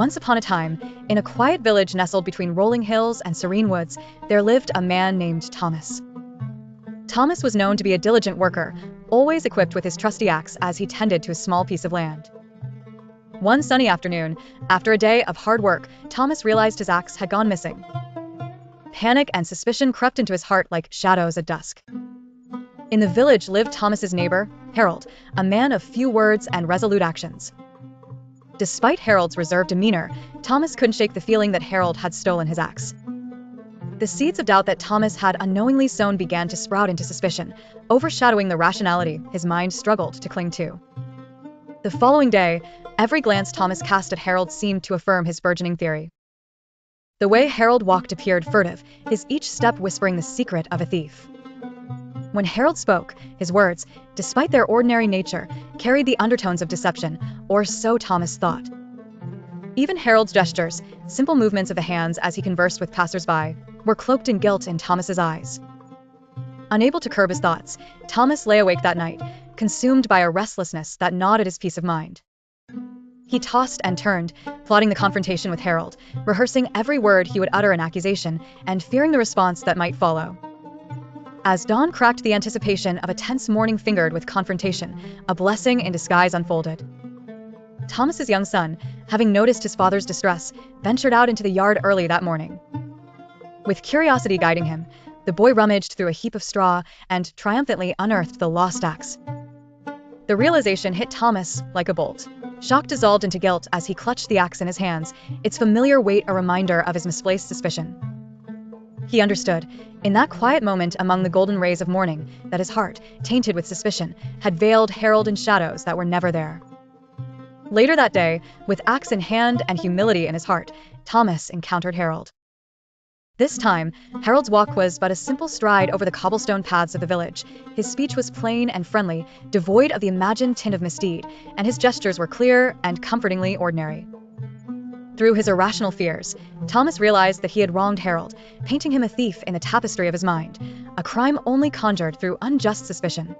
Once upon a time, in a quiet village nestled between rolling hills and serene woods, there lived a man named Thomas. Thomas was known to be a diligent worker, always equipped with his trusty axe as he tended to a small piece of land. One sunny afternoon, after a day of hard work, Thomas realized his axe had gone missing. Panic and suspicion crept into his heart like shadows at dusk. In the village lived Thomas's neighbor, Harold, a man of few words and resolute actions. Despite Harold's reserved demeanor, Thomas couldn't shake the feeling that Harold had stolen his axe. The seeds of doubt that Thomas had unknowingly sown began to sprout into suspicion, overshadowing the rationality his mind struggled to cling to. The following day, every glance Thomas cast at Harold seemed to affirm his burgeoning theory. The way Harold walked appeared furtive, his each step whispering the secret of a thief. When Harold spoke, his words, despite their ordinary nature, carried the undertones of deception, or so Thomas thought. Even Harold's gestures, simple movements of the hands as he conversed with passers-by, were cloaked in guilt in Thomas's eyes. Unable to curb his thoughts, Thomas lay awake that night, consumed by a restlessness that gnawed at his peace of mind. He tossed and turned, plotting the confrontation with Harold, rehearsing every word he would utter in accusation, and fearing the response that might follow. As dawn cracked, the anticipation of a tense morning fingered with confrontation, a blessing in disguise unfolded. Thomas's young son, having noticed his father's distress, ventured out into the yard early that morning. With curiosity guiding him, the boy rummaged through a heap of straw and triumphantly unearthed the lost axe. The realization hit Thomas like a bolt. Shock dissolved into guilt as he clutched the axe in his hands, its familiar weight a reminder of his misplaced suspicion. He understood, in that quiet moment among the golden rays of morning, that his heart, tainted with suspicion, had veiled Harold in shadows that were never there. Later that day, with axe in hand and humility in his heart, Thomas encountered Harold. This time, Harold's walk was but a simple stride over the cobblestone paths of the village. His speech was plain and friendly, devoid of the imagined tint of misdeed, and his gestures were clear and comfortingly ordinary. Through his irrational fears, Thomas realized that he had wronged Harold, painting him a thief in the tapestry of his mind, a crime only conjured through unjust suspicion.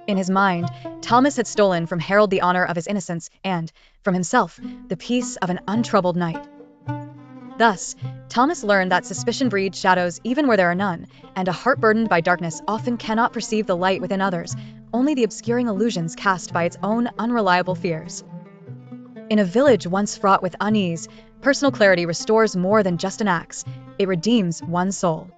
In his mind, Thomas had stolen from Harold the honor of his innocence and, from himself, the peace of an untroubled night. Thus, Thomas learned that suspicion breeds shadows even where there are none, and a heart burdened by darkness often cannot perceive the light within others, only the obscuring illusions cast by its own unreliable fears. In a village once fraught with unease, personal clarity restores more than just an axe, it redeems one's soul.